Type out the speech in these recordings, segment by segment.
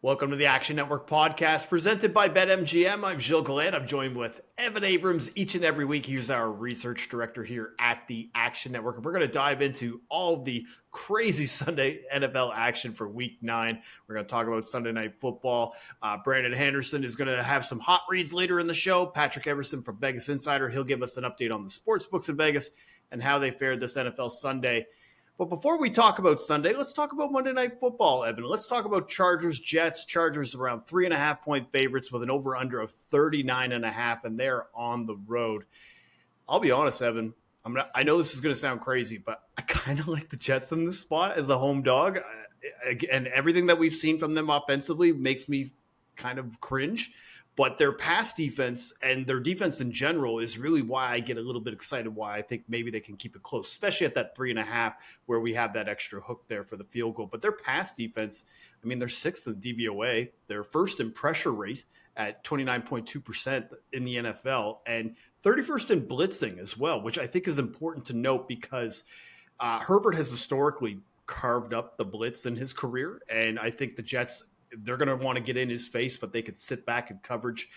Welcome to the Action Network podcast presented by BetMGM. I'm Gilles Gallant. I'm joined with Evan Abrams each and every week. He's our research director here at the Action Network. And we're going to dive into all of the crazy Sunday NFL action for week 9. We're going to talk about Sunday Night Football. Brandon Henderson is going to have some hot reads later in the show. Patrick Everson from Vegas Insider, he'll give us an update on the sports books in Vegas and how they fared this NFL Sunday. But before we talk about Sunday, let's talk about Monday Night Football, Evan. Let's talk about Chargers, Jets. Chargers around 3.5-point favorites with an over-under of 39.5, and they're on the road. I'll be honest, Evan. I know this is going to sound crazy, but I kind of like the Jets in this spot as the home dog. And everything that we've seen from them offensively makes me kind of cringe. But their pass defense and their defense in general is really why I get a little bit excited, why I think maybe they can keep it close, especially at that 3.5 where we have that extra hook there for the field goal. But their pass defense, I mean, they're 6th in DVOA. They're first in pressure rate at 29.2% in the NFL and 31st in blitzing as well, which I think is important to note because Herbert has historically carved up the blitz in his career. And I think the Jets, they're going to want to get in his face, but they could sit back in coverage.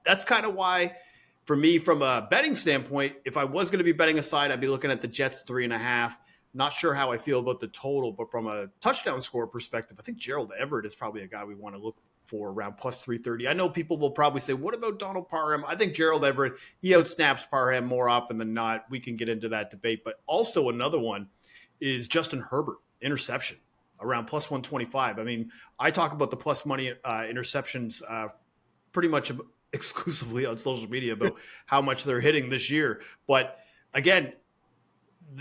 That's kind of why, for me, from a betting standpoint, if I was going to be betting a side, I'd be looking at the Jets 3.5. Not sure how I feel about the total, but from a touchdown score perspective, I think Gerald Everett is probably a guy we want to look for around plus 330. I know people will probably say, what about Donald Parham? I think Gerald Everett, he outsnaps Parham more often than not. We can get into that debate. But also another one is Justin Herbert, interception, around plus 125. I mean, I talk about the plus money interceptions pretty much exclusively on social media about how much they're hitting this year. But again,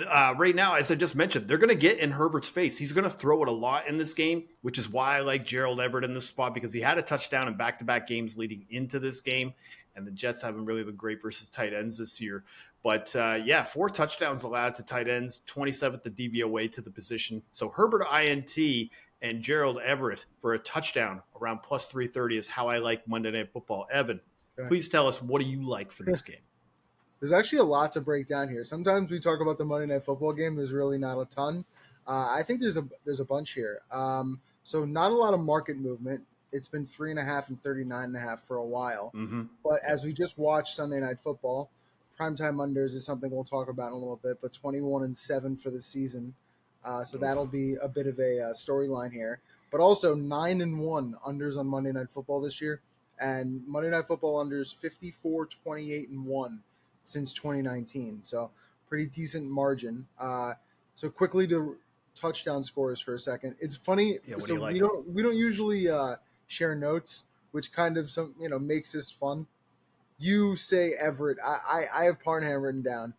right now, as I just mentioned, they're going to get in Herbert's face. He's going to throw it a lot in this game, which is why I like Gerald Everett in this spot, because he had a touchdown in back-to-back games leading into this game. And the Jets haven't really been great versus tight ends this year. But, 4 touchdowns allowed to tight ends, 27th the DVOA to the position. So Herbert INT and Gerald Everett for a touchdown around plus 330 is how I like Monday Night Football. Evan, please tell us, what do you like for this game? There's actually a lot to break down here. Sometimes we talk about the Monday Night Football game. There's really not a ton. I think there's a bunch here. So not a lot of market movement. It's been 3.5 and 39.5 for a while. Mm-hmm. But as we just watched Sunday Night Football, primetime unders is something we'll talk about in a little bit, but 21-7 for the season. So that'll be a bit of a storyline here. But also 9-1 unders on Monday Night Football this year. And Monday Night Football unders 54, 28-1 since 2019. So pretty decent margin. So quickly to touchdown scores for a second. It's funny. Yeah, so like? we don't usually share notes, which kind of makes this fun. You say Everett. I have Parham written down.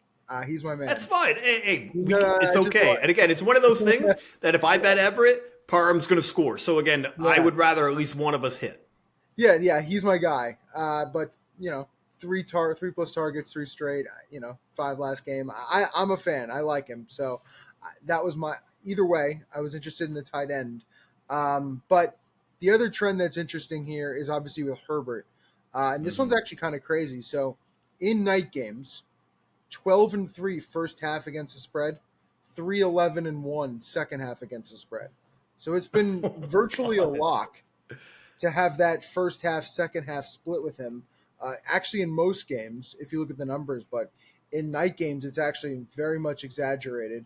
He's my man. That's fine. Hey, it's okay. And again, it's one of those things that if I bet Everett, Parham's going to score. So again, I would rather at least one of us hit. Yeah, he's my guy. But 3 plus targets, 3 straight. 5 last game. I'm a fan. I like him. So that was my. Either way, I was interested in the tight end. But the other trend that's interesting here is obviously with Herbert. And this one's actually kind of crazy. So in night games, 12-3 first half against the spread, 3-11-1 second half against the spread. So it's been virtually a lock to have that first half, second half split with him. Actually, in most games, if you look at the numbers, but in night games, it's actually very much exaggerated.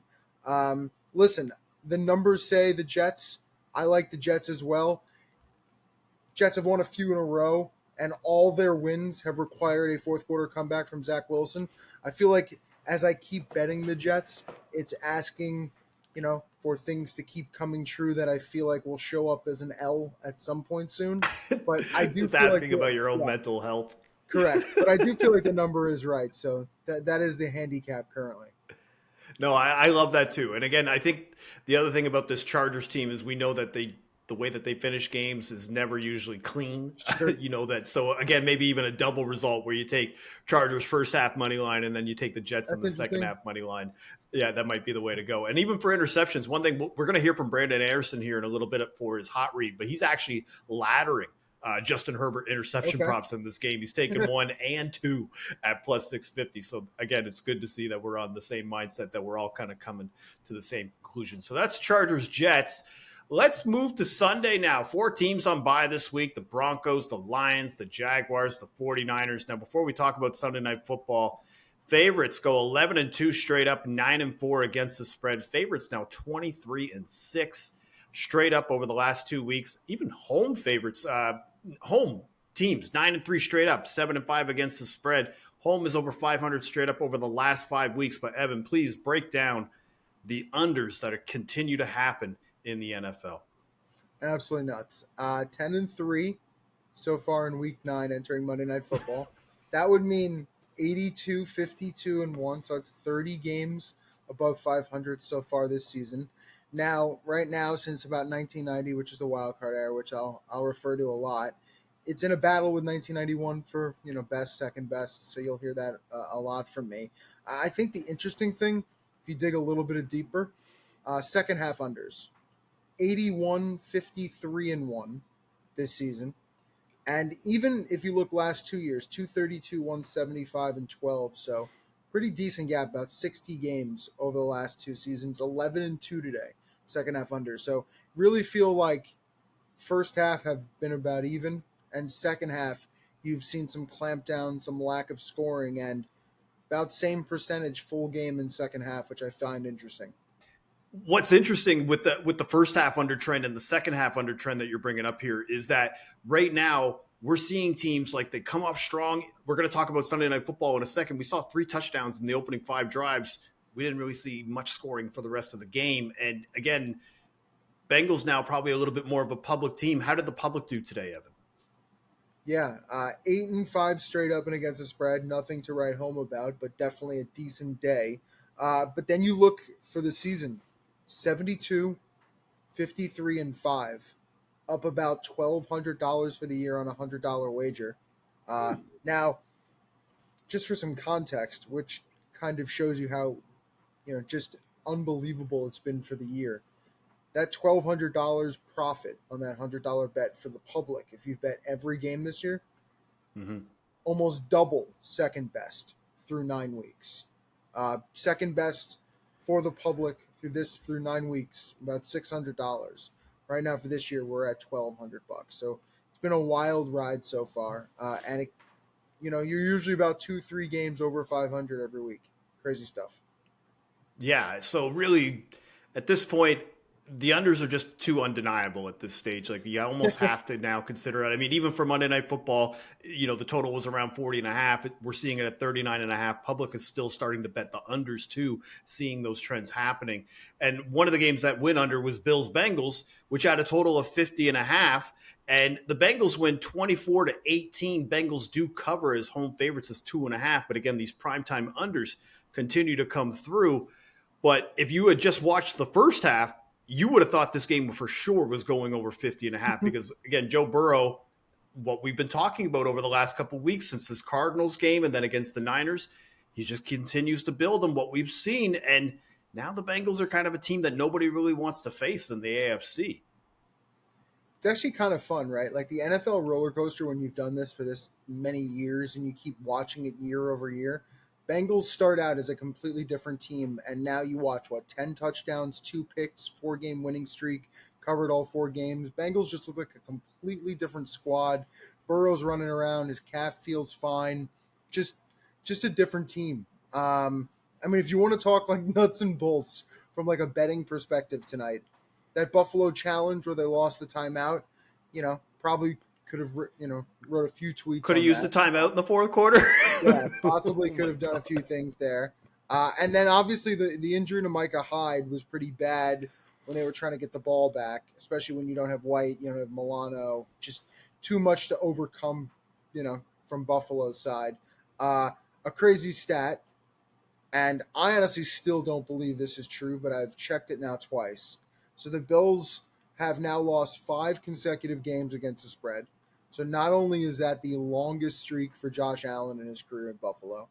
Listen, the numbers say the Jets. I like the Jets as well. Jets have won a few in a row, and all their wins have required a fourth quarter comeback from Zach Wilson. I feel like as I keep betting the Jets, it's asking, for things to keep coming true that I feel like will show up as an L at some point soon. But I do it's feel asking about your own mental health. Correct. But I do feel like the number is right. So that is the handicap currently. No, I love that too. And again, I think the other thing about this Chargers team is we know that the way that they finish games is never usually clean. Sure. That. So again, maybe even a double result where you take Chargers first half money line and then you take the Jets in the second half money line. Yeah, that might be the way to go. And even for interceptions, one thing we're going to hear from Brandon Anderson here in a little bit for his hot read, but he's actually laddering Justin Herbert interception props in this game. He's taken 1 and 2 at plus 650. So again, it's good to see that we're on the same mindset, that we're all kind of coming to the same conclusion. So that's Chargers Jets. Let's move to Sunday now. 4 teams on bye this week: the Broncos, the Lions, the Jaguars, the 49ers. Now, before we talk about Sunday Night Football, favorites go 11-2 straight up, 9-4 against the spread. Favorites now 23-6 straight up over the last 2 weeks. Even home favorites, home teams 9-3 straight up, 7-5 against the spread. Home is over 500 straight up over the last 5 weeks. But Evan, please break down the unders that continue to happen in the NFL. Absolutely nuts. 10-3 so far in week 9 entering Monday Night Football. That would mean 82, 52-1. So it's 30 games above 500 so far this season. Now, right now, since about 1990, which is the wild card era, which I'll refer to a lot, it's in a battle with 1991 for best, second best. So you'll hear that a lot from me. I think the interesting thing, if you dig a little bit deeper, second half unders. 81, 53-1 this season. And even if you look last 2 years, 232, 175, and 12. So pretty decent gap, about 60 games over the last 2 seasons. 11-2 today, second half under. So really feel like first half have been about even, and second half you've seen some clamp down, some lack of scoring, and about same percentage full game in second half, which I find interesting. What's interesting with the first half under trend and the second half under trend that you're bringing up here is that right now we're seeing teams like they come up strong. We're going to talk about Sunday Night Football in a second. We saw 3 touchdowns in the opening 5 drives. We didn't really see much scoring for the rest of the game. And again, Bengals now probably a little bit more of a public team. How did the public do today, Evan? Yeah, 8-5 straight up and against the spread. Nothing to write home about, but definitely a decent day. But then you look for the season. 72, 53-5, up about $1,200 for the year on a $100 wager. Now, just for some context, which kind of shows you how, just unbelievable it's been for the year. That $1,200 profit on that $100 bet for the public, if you've bet every game this year, almost double second best through 9 weeks. Second best for the public through 9 weeks, about $600. Right now for this year, we're at $1,200. So it's been a wild ride so far, and you're usually about 2-3 games over 500 every week. Crazy stuff. Yeah. So really, at this point, the unders are just too undeniable at this stage. Like you almost have to now consider it. I mean, even for Monday Night Football, the total was around 40.5. We're seeing it at 39.5. Public is still starting to bet the unders too, seeing those trends happening. And one of the games that went under was Bills Bengals, which had a total of 50.5. And the Bengals win 24-18. Bengals do cover as home favorites as 2.5. But again, these primetime unders continue to come through. But if you had just watched the first half, you would have thought this game for sure was going over 50.5 because, again, Joe Burrow, what we've been talking about over the last couple of weeks since this Cardinals game and then against the Niners, he just continues to build on what we've seen. And now the Bengals are kind of a team that nobody really wants to face in the AFC. It's actually kind of fun, right? Like the NFL roller coaster when you've done this for this many years and you keep watching it year over year. Bengals start out as a completely different team, and now you watch, 10 touchdowns, 2 picks, 4-game winning streak, covered all 4 games. Bengals just look like a completely different squad. Burrow's running around. His calf feels fine. Just a different team. I mean, if you want to talk like nuts and bolts from like a betting perspective tonight, that Buffalo challenge where they lost the timeout, probably could have, wrote a few tweets. Could have used the timeout in the fourth quarter. Yeah, possibly could have done a few things there. And then obviously the injury to Micah Hyde was pretty bad when they were trying to get the ball back, especially when you don't have White, you don't have Milano. Just too much to overcome, from Buffalo's side. A crazy stat, and I honestly still don't believe this is true, but I've checked it now twice. So the Bills have now lost 5 consecutive games against the spread. So not only is that the longest streak for Josh Allen in his career in Buffalo,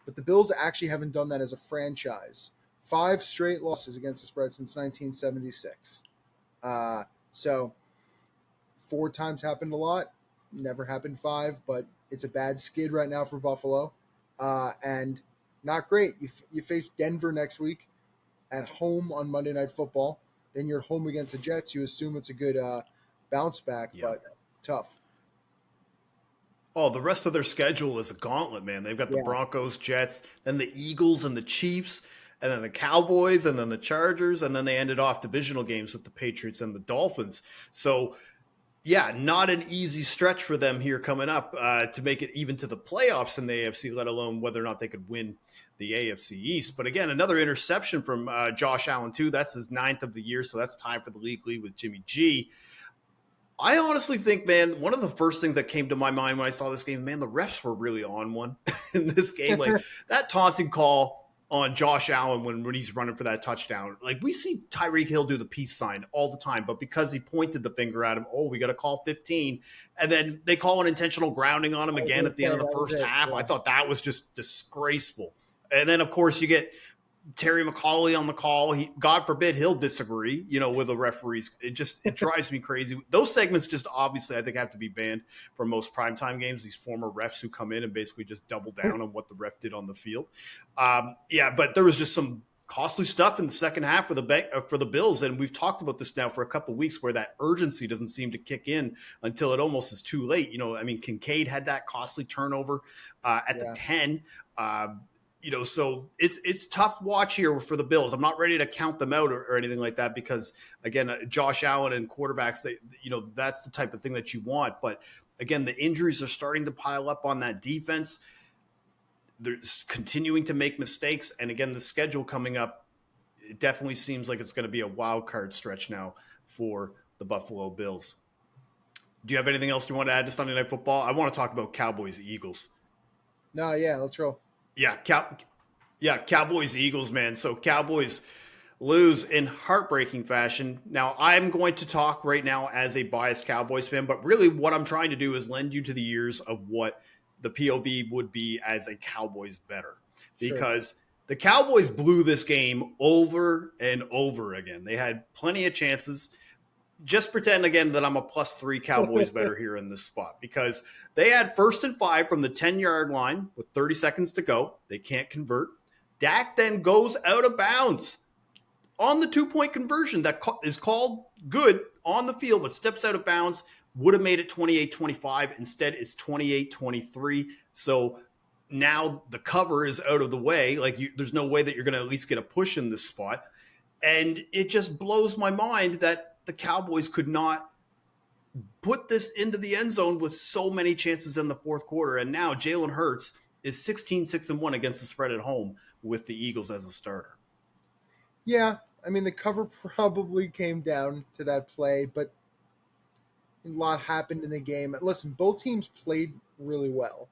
but the Bills actually haven't done that as a franchise. 5 straight losses against the spread since 1976. So 4 times happened a lot. Never happened 5, but it's a bad skid right now for Buffalo. And not great. You face Denver next week at home on Monday Night Football. Then you're home against the Jets. You assume it's a good bounce back, Yeah. but tough. Oh, the rest of their schedule is a gauntlet, man. They've got the Yeah, Broncos, Jets, then the Eagles and the Chiefs, and then the Cowboys, and then the Chargers, and then they ended off divisional games with the Patriots and the Dolphins. So, yeah, not an easy stretch for them here coming up to make it even to the playoffs in the AFC, let alone whether or not they could win the AFC East. But again, another interception from Josh Allen, too. That's his 9th of the year, so that's tied for the league lead with Jimmy G. I honestly think, man, one of the first things that came to my mind when I saw this game, man, the refs were really on one in this game. Like that taunting call on Josh Allen when he's running for that touchdown. Like we see Tyreek Hill do the peace sign all the time, but because he pointed the finger at him, oh, we got to call 15. And then they call an intentional grounding on him again at the end of the first half. Yeah. I thought that was just disgraceful. And then, of course, you get Terry McCauley on the call. God forbid he'll disagree, with the referees. It drives me crazy. Those segments just obviously I think have to be banned from most primetime games. These former refs who come in and basically just double down on what the ref did on the field. But there was just some costly stuff in the second half for the Bills, and we've talked about this now for a couple of weeks where that urgency doesn't seem to kick in until it almost is too late. Kincaid had that costly turnover at the 10. So it's tough watch here for the Bills. I'm not ready to count them out or anything like that because, again, Josh Allen and quarterbacks, that's the type of thing that you want. But, again, the injuries are starting to pile up on that defense. They're continuing to make mistakes. And, again, the schedule coming up, it definitely seems like it's going to be a wild card stretch now for the Buffalo Bills. Do you have anything else you want to add to Sunday Night Football? I want to talk about Cowboys-Eagles. No, yeah, let's roll. Yeah, Cowboys-Eagles, man. So Cowboys lose in heartbreaking fashion. Now, I'm going to talk right now as a biased Cowboys fan, but really what I'm trying to do is lend you to the ears of what the POV would be as a Cowboys bettor. Because the Cowboys blew this game over and over again. They had plenty of chances. Just pretend again that I'm a +3 Cowboys bettor here in this spot because they had 1st and 5 from the 10-yard line with 30 seconds to go. They can't convert. Dak then goes out of bounds on the 2-point conversion that is called good on the field, but steps out of bounds. Would have made it 28-25. Instead, it's 28-23. So now the cover is out of the way. There's no way that you're going to at least get a push in this spot. And it just blows my mind that the Cowboys could not put this into the end zone with so many chances in the fourth quarter. And now Jalen Hurts is 16-6-1 against the spread at home with the Eagles as a starter. Yeah, the cover probably came down to that play, but a lot happened in the game. Listen, both teams played really well.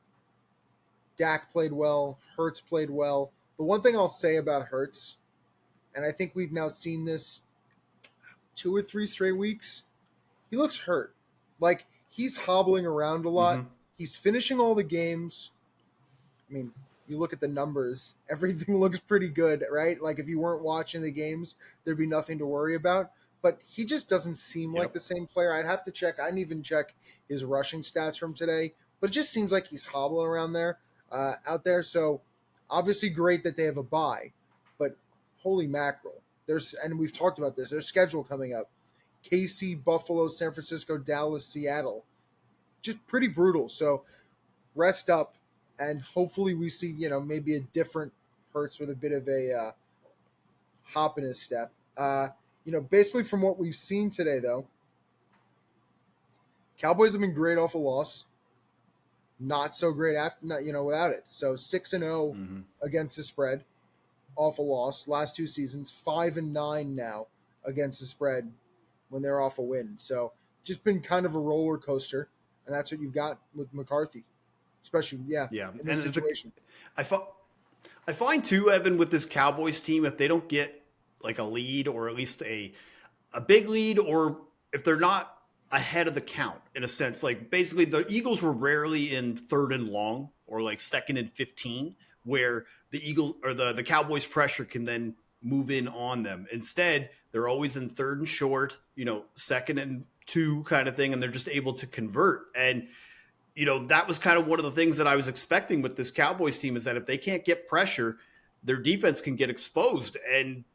Dak played well. Hurts played well. The one thing I'll say about Hurts, and I think we've now seen this 2 or 3 straight weeks, he looks hurt. He's hobbling around a lot. Mm-hmm. He's finishing all the games. You look at the numbers, everything looks pretty good, right? If you weren't watching the games, there'd be nothing to worry about. But he just doesn't seem like the same player. I'd have to check. I didn't even check his rushing stats from today. But it just seems like he's hobbling around out there. So obviously great that they have a bye. But holy mackerel. And we've talked about this, there's schedule coming up. KC, Buffalo, San Francisco, Dallas, Seattle. Just pretty brutal. So rest up, and hopefully we see, maybe a different Hurts with a bit of a hop in his step. Basically from what we've seen today, though, Cowboys have been great off a loss. Not so great without it. So 6-0 against the spread. Off a loss last 2 seasons, 5-9 now against the spread when they're off a win. So just been kind of a roller coaster, and that's what you've got with McCarthy, especially in this situation. I find too, Evan, with this Cowboys team, if they don't get a lead or at least a big lead, or if they're not ahead of the count in a sense, basically the Eagles were rarely in 3rd and long or 2nd and 15 where the Eagle or the Cowboys pressure can then move in on them. Instead, they're always in 3rd and short, 2nd and 2 kind of thing, and they're just able to convert. And, that was kind of one of the things that I was expecting with this Cowboys team is that if they can't get pressure, their defense can get exposed. And,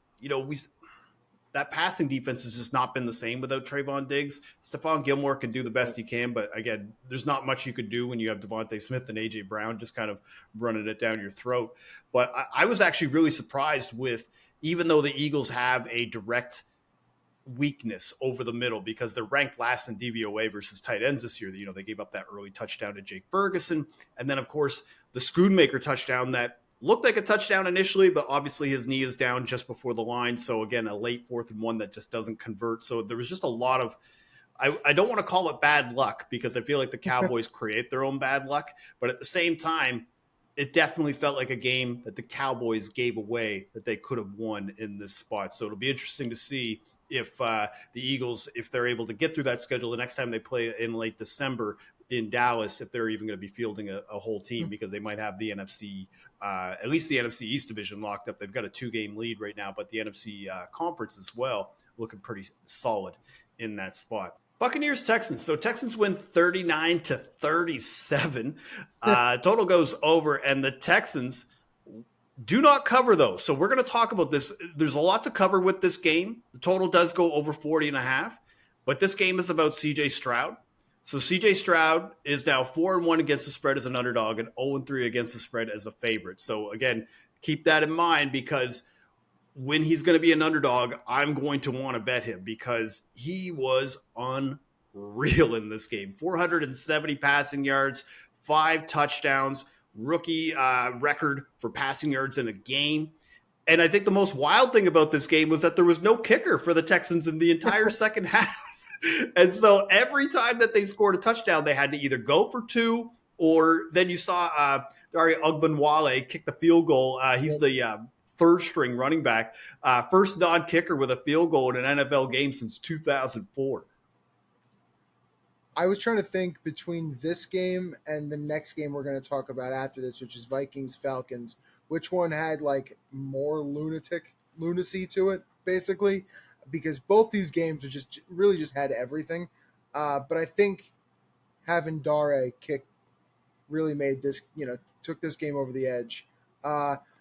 that passing defense has just not been the same without Trayvon Diggs. Stephon Gilmore can do the best he can, but again, there's not much you could do when you have Devontae Smith and A.J. Brown just kind of running it down your throat. But I was actually really surprised with, even though the Eagles have a direct weakness over the middle because they're ranked last in DVOA versus tight ends this year. They gave up that early touchdown to Jake Ferguson. And then, of course, the Schoonmaker touchdown that looked like a touchdown initially, but obviously his knee is down just before the line. So again, a late 4th and 1 that just doesn't convert. So there was just a lot of, I don't want to call it bad luck because I feel like the Cowboys create their own bad luck, but at the same time, it definitely felt like a game that the Cowboys gave away that they could have won in this spot. So it'll be interesting to see if the Eagles, if they're able to get through that schedule the next time they play in late December in Dallas, if they're even going to be fielding a whole team, because they might have the NFC, at least the NFC East division locked up. They've got a 2-game lead right now, but the NFC conference as well, looking pretty solid in that spot. Buccaneers, Texans. So Texans win 39-37. Total goes over, and the Texans do not cover, though. So we're going to talk about this. There's a lot to cover with this game. The total does go over 40.5, but this game is about C.J. Stroud. So C.J. Stroud is now 4-1 against the spread as an underdog and 0-3 against the spread as a favorite. So again, keep that in mind, because when he's going to be an underdog, I'm going to want to bet him because he was unreal in this game. 470 passing yards, 5 touchdowns, rookie record for passing yards in a game. And I think the most wild thing about this game was that there was no kicker for the Texans in the entire second half. And so every time that they scored a touchdown, they had to either go for 2, or then you saw Dare Ogunbowale kick the field goal. He's the third-string running back, first non-kicker with a field goal in an NFL game since 2004. I was trying to think between this game and the next game we're going to talk about after this, which is Vikings Falcons, which one had like more lunacy to it, basically, because both these games are just really just had everything. But I think having Dare kick really made this, took this game over the edge.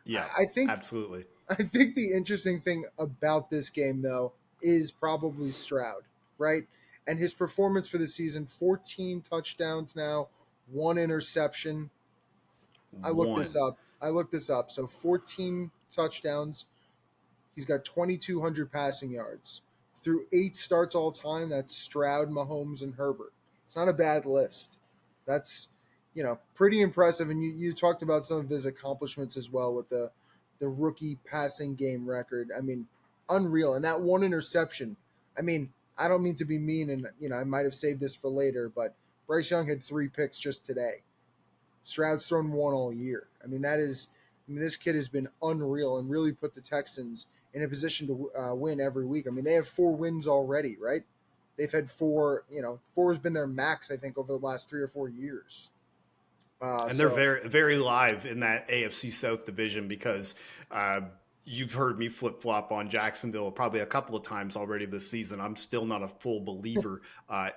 Yeah, I think absolutely. I think the interesting thing about this game, though, is probably Stroud, right? And his performance for the season: 14 touchdowns now, 1 interception. I looked this up. So 14 touchdowns. He's got 2,200 passing yards. Through 8 starts all time, that's Stroud, Mahomes, and Herbert. It's not a bad list. That's, pretty impressive. And you talked about some of his accomplishments as well with the rookie passing game record. I mean, unreal. And that 1 interception, I mean, I don't mean to be mean, and I might have saved this for later, but Bryce Young had 3 picks just today. Stroud's thrown 1 all year. I mean, this kid has been unreal and really put the Texans in a position to win every week. I mean, they have 4 wins already, right? They've had 4. 4 has been their max, I think, over the last 3 or 4 years. And they're very, very live in that AFC South division because you've heard me flip-flop on Jacksonville probably a couple of times already this season. I'm still not a full believer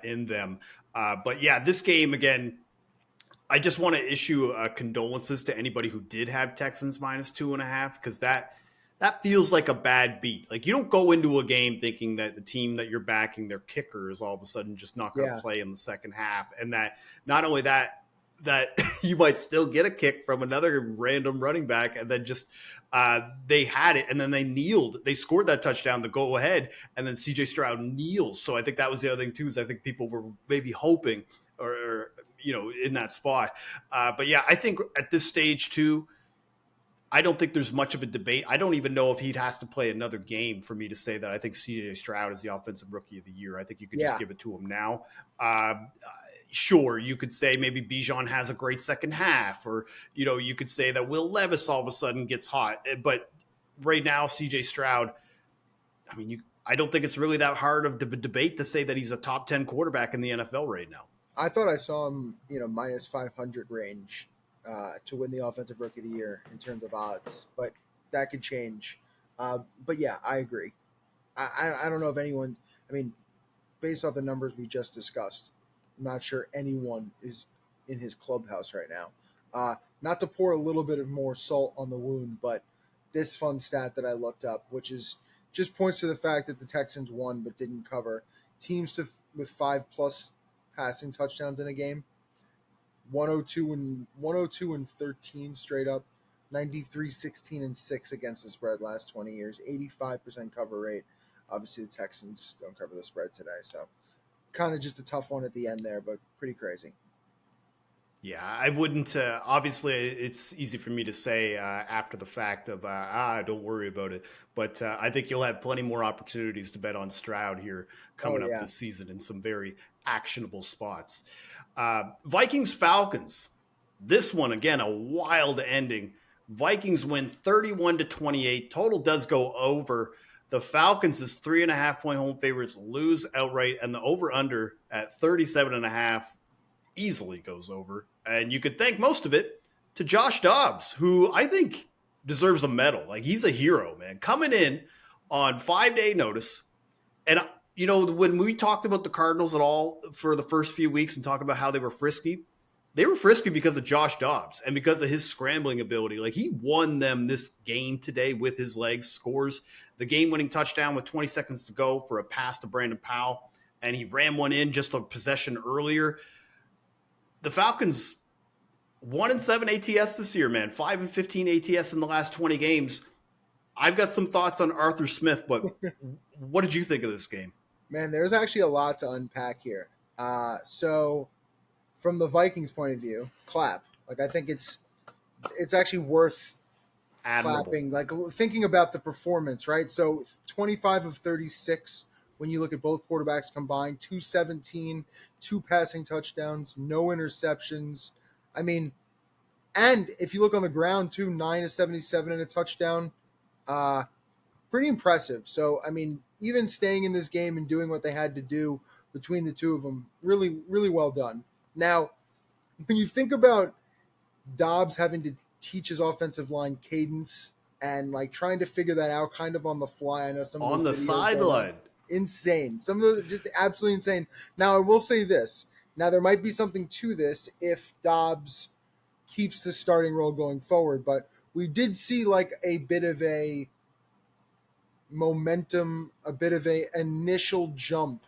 in them. But yeah, this game, again, I just want to issue condolences to anybody who did have Texans minus 2.5, because that feels like a bad beat. Like, you don't go into a game thinking that the team that you're backing, their kicker, is all of a sudden just not going to play in the second half. And that not only that you might still get a kick from another random running back, and then just they had it, and then they scored that touchdown to go ahead, and then CJ Stroud kneels. So I think that was the other thing too, is I think people were maybe hoping or in that spot. But yeah, I think at this stage too, I don't think there's much of a debate. I don't even know if he has to play another game for me to say that I think CJ Stroud is the offensive rookie of the year. I think you could just give it to him now. Sure, you could say maybe Bijan has a great second half, or, you could say that Will Levis all of a sudden gets hot. But right now, CJ Stroud, I mean, I don't think it's really that hard of a debate to say that he's a top 10 quarterback in the NFL right now. I thought I saw him, minus 500 range to win the offensive rookie of the year in terms of odds, but that could change. But yeah, I agree. I don't know if anyone, based off the numbers we just discussed, I'm not sure anyone is in his clubhouse right now. Not to pour a little bit of more salt on the wound, but this fun stat that I looked up, which is just points to the fact that the Texans won but didn't cover. Teams with 5+ passing touchdowns in a game, 102 and 13 straight up, 93, 16 and 6 against the spread last 20 years, 85% cover rate. Obviously, the Texans don't cover the spread today, so kind of just a tough one at the end there, but pretty crazy. Yeah, I wouldn't. Obviously, it's easy for me to say after the fact of don't worry about it. But I think you'll have plenty more opportunities to bet on Stroud here coming up this season in some very actionable spots. Vikings Falcons. This one again, a wild ending. Vikings win 31-28. Total does go over. The Falcons is 3.5-point home favorites, lose outright, and the over/under at 37.5 easily goes over. And you could thank most of it to Josh Dobbs, who I think deserves a medal. Like, he's a hero, man. Coming in on 5-day notice. And, when we talked about the Cardinals at all for the first few weeks and talking about how they were frisky because of Josh Dobbs and because of his scrambling ability. Like, he won them this game today with his legs, scores the game-winning touchdown with 20 seconds to go for a pass to Brandon Powell. And he ran one in just a possession earlier. The Falcons 1-7 ATS this year, man. 5-15 ATS in the last 20 games. I've got some thoughts on Arthur Smith, but what did you think of this game? Man, there's actually a lot to unpack here. So from the Vikings point of view, clap. Like, I think it's actually worth clapping. Like, thinking about the performance, right? So 25 of 36 when you look at both quarterbacks combined, 217, 2 passing touchdowns, no interceptions. I mean, and if you look on the ground too, 9 of 77 and a touchdown. Pretty impressive. So, I mean, even staying in this game and doing what they had to do between the two of them, really, really well done. Now, when you think about Dobbs having to teach his offensive line cadence and like trying to figure that out kind of on the fly. I know some on the sideline. Insane. Some of the just absolutely insane. Now, I will say this. Now, there might be something to this if Dobbs keeps the starting role going forward, but we did see like a bit of a momentum, a bit of a initial jump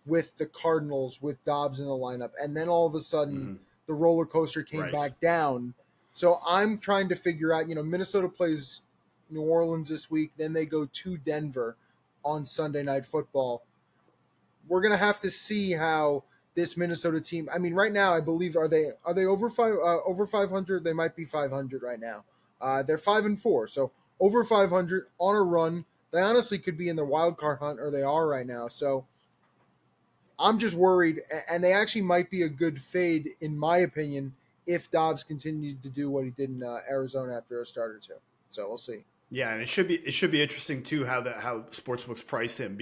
with the Cardinals with Dobbs in the lineup, and then all of a sudden the roller coaster came back down. So I'm trying to figure out, Minnesota plays New Orleans this week, then they go to Denver on Sunday Night Football. We're going to have to see how this Minnesota team, I mean, right now I believe are they over 500? They might be 500 right now. They're 5-4, so over 500 on a run. They honestly could be in the wild card hunt, or they are right now. So I'm just worried, and they actually might be a good fade, in my opinion, if Dobbs continued to do what he did in Arizona after a start or two. So we'll see. Yeah, and it should be interesting too how sportsbooks price him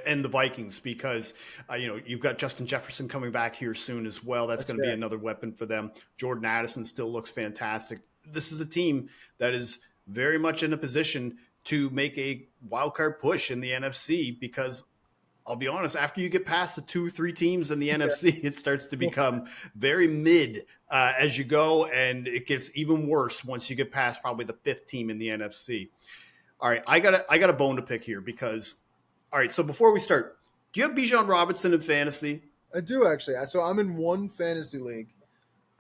and the Vikings because you've got Justin Jefferson coming back here soon as well. That's going to be another weapon for them. Jordan Addison still looks fantastic. This is a team that is very much in a position to make a wild card push in the NFC because I'll be honest, after you get past the 2-3 teams in the NFC, it starts to become very mid as you go, and it gets even worse once you get past probably the 5th team in the NFC. All right, I got a bone to pick here because, all right, so before we start, do you have Bijan Robinson in fantasy? I do, actually. So I'm in one fantasy league.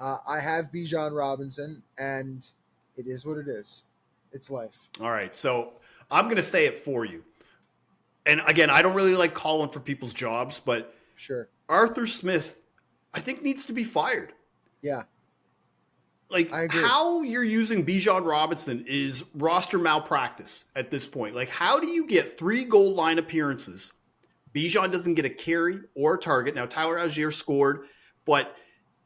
I have Bijan Robinson, and it is what it is. It's life. All right, so I'm going to say it for you. And again, I don't really like calling for people's jobs, but sure, Arthur Smith, I think, needs to be fired. Yeah. Like, how you're using Bijan Robinson is roster malpractice at this point. Like, how do you get 3 goal line appearances? Bijan doesn't get a carry or a target. Now, Tyler Algier scored, but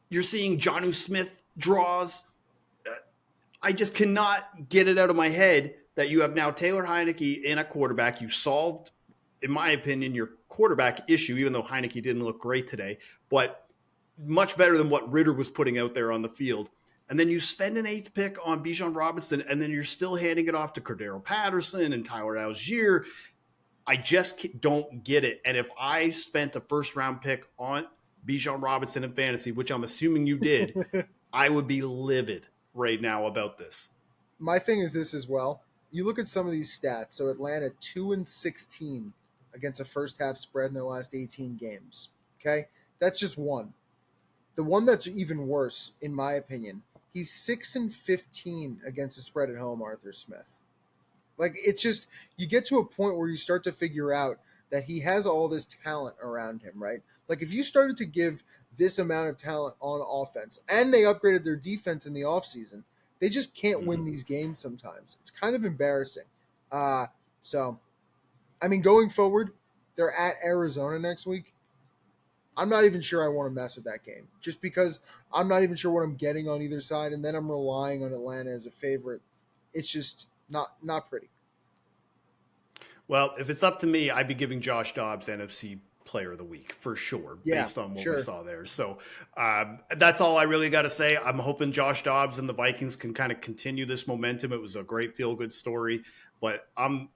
you're seeing Jonnu Smith draws. I just cannot get it out of my head that you have now Taylor Heineke in a quarterback. You solved, in my opinion, your quarterback issue, even though Heineke didn't look great today, but much better than what Ritter was putting out there on the field. And then you spend an 8th pick on Bijan Robinson, and then you're still handing it off to Cordero Patterson and Tyler Algier. I just don't get it. And if I spent a 1st-round pick on Bijan Robinson in fantasy, which I'm assuming you did, I would be livid right now about this. My thing is this as well. You look at some of these stats. So Atlanta 2-16 against a first half spread in their last 18 games. Okay, that's just one. The one that's even worse, in my opinion, he's 6-15 against the spread at home. Arthur Smith. Like, it's just, you get to a point where you start to figure out that he has all this talent around him, right? Like, if you started to give this amount of talent on offense and they upgraded their defense in the offseason, they just can't win these games sometimes. It's kind of embarrassing. So, I mean, going forward, they're at Arizona next week. I'm not even sure I want to mess with that game just because I'm not even sure what I'm getting on either side. And then I'm relying on Atlanta as a favorite. It's just not pretty. Well, if it's up to me, I'd be giving Josh Dobbs NFC Player of the Week for sure, Yeah, based on what sure. we saw there. So that's all I really got to say. I'm hoping Josh Dobbs and the Vikings can kind of continue this momentum. It was a great feel-good story, but I'm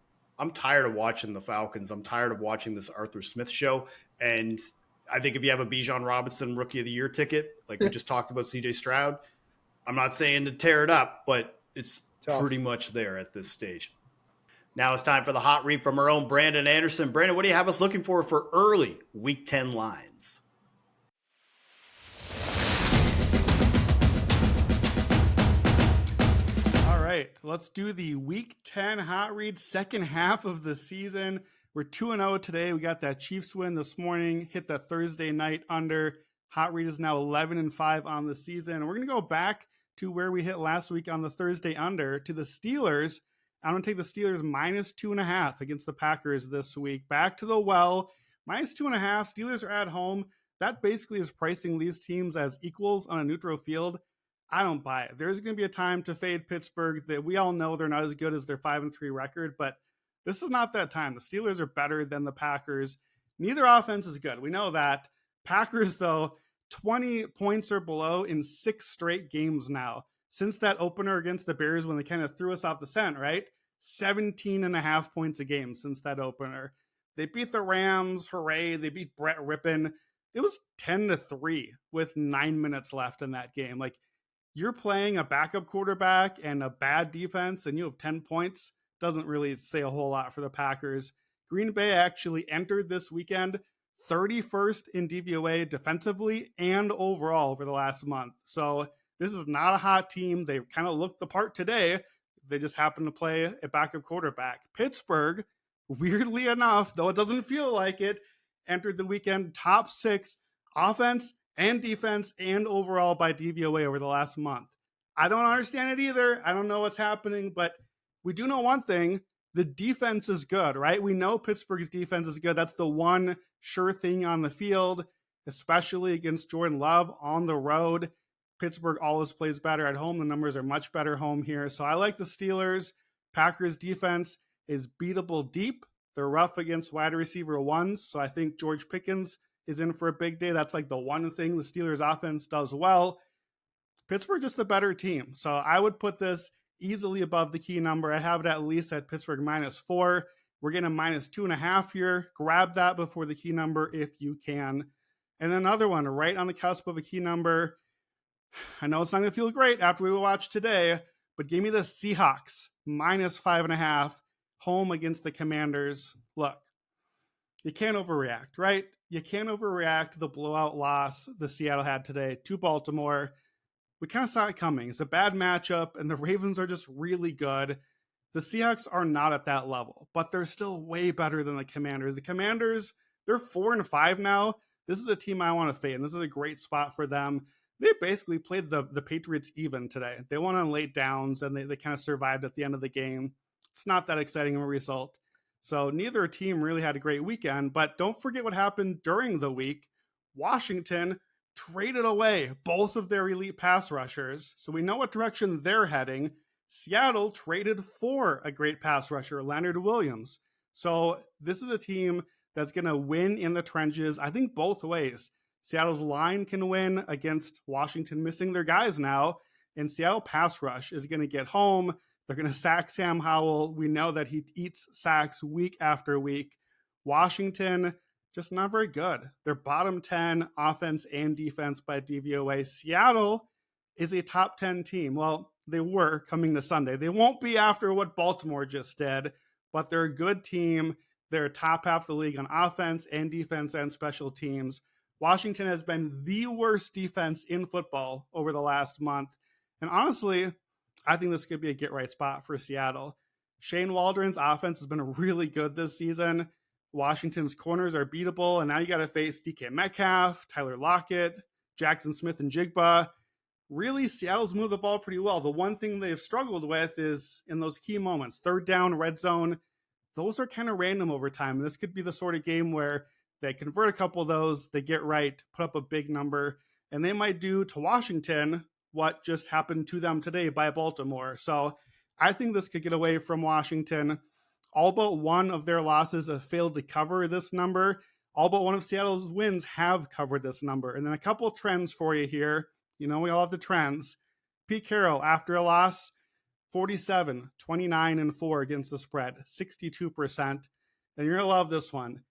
tired of watching the Falcons. I'm tired of watching this Arthur Smith show. And I think if you have a Bijan Robinson Rookie of the Year ticket, like we just talked about CJ Stroud, I'm not saying to tear it up, but it's Tough. pretty much there at this stage. Now it's time for the hot read from our own Brandon Anderson. Brandon, what do you have us looking for early Week 10 lines? All right, let's do the Week 10 hot read, second half of the season. We're 2-0 today. We got that Chiefs win this morning, hit the Thursday night under. Hot read is now 11-5 on the season. We're going to go back to where we hit last week on the Thursday under to the Steelers. I'm going to take the Steelers minus 2.5 against the Packers this week. Back to the well, minus 2.5. Steelers are at home. That basically is pricing these teams as equals on a neutral field. I don't buy it. There's going to be a time to fade Pittsburgh that we all know they're not as good as their 5-3 record, but this is not that time. The Steelers are better than the Packers. Neither offense is good. We know that. Packers, though, 20 points or below in 6 straight games now. Since that opener against the Bears when they kind of threw us off the scent, right? 17.5 points a game since that opener. They beat the Rams, hooray. They beat Brett Rippon. It was 10-3 with 9 minutes left in that game. Like, you're playing a backup quarterback and a bad defense and you have 10 points. Doesn't really say a whole lot for the Packers. Green Bay actually entered this weekend 31st in DVOA defensively and overall over the last month. So this is not a hot team. They kind of looked the part today. They just happen to play a backup quarterback. Pittsburgh, weirdly enough, though it doesn't feel like it, entered the weekend top 6 offense and defense and overall by DVOA over the last month. I don't understand it either. I don't know what's happening, but we do know one thing. The defense is good, right? We know Pittsburgh's defense is good. That's the one sure thing on the field, especially against Jordan Love on the road. Pittsburgh always plays better at home. The numbers are much better home here. So I like the Steelers. Packers defense is beatable deep. They're rough against wide receiver ones. So I think George Pickens is in for a big day. That's like the one thing the Steelers offense does well. Pittsburgh just the better team. So I would put this easily above the key number. I have it at least at Pittsburgh -4. We're getting a -2.5 here. Grab that before the key number if you can. And another one right on the cusp of a key number. I know it's not going to feel great after we watch today, but give me the Seahawks -5.5 home against the Commanders. Look, you can't overreact, right? You can't overreact to the blowout loss the Seattle had today to Baltimore. We kind of saw it coming. It's a bad matchup, and the Ravens are just really good. The Seahawks are not at that level, but they're still way better than the Commanders. The Commanders, they're 4-5 now. This is a team I want to fade, and this is a great spot for them. They basically played the Patriots even today. They won on late downs, and they kind of survived at the end of the game. It's not that exciting of a result. So neither team really had a great weekend, but don't forget what happened during the week. Washington traded away both of their elite pass rushers, so we know what direction they're heading. Seattle traded for a great pass rusher, Leonard Williams. So this is a team that's going to win in the trenches, I think both ways. Seattle's line can win against Washington missing their guys now, and Seattle pass rush is going to get home. They're going to sack Sam Howell. We know that he eats sacks week after week. Washington, just not very good. They're bottom 10 offense and defense by DVOA. Seattle is a top 10 team. Well, They were coming to Sunday. They won't be after what Baltimore just did, but they're a good team. They're top half of the league on offense and defense and special teams. Washington has been the worst defense in football over the last month. And honestly, I think this could be a get-right spot for Seattle. Shane Waldron's offense has been really good this season. Washington's corners are beatable, and now you got to face DK Metcalf, Tyler Lockett, Jackson Smith, and Jigba. Really, Seattle's moved the ball pretty well. The one thing they've struggled with is in those key moments, third down, red zone. Those are kind of random over time. This could be the sort of game where they convert a couple of those, they get right, put up a big number, and they might do to Washington what just happened to them today by Baltimore. So I think this could get away from Washington. All but one of their losses have failed to cover this number. All but one of Seattle's wins have covered this number. And then a couple of trends for you here. You know, we all have the trends. Pete Carroll, after a loss, 47, 29, and 4 against the spread, 62%. And you're going to love this one.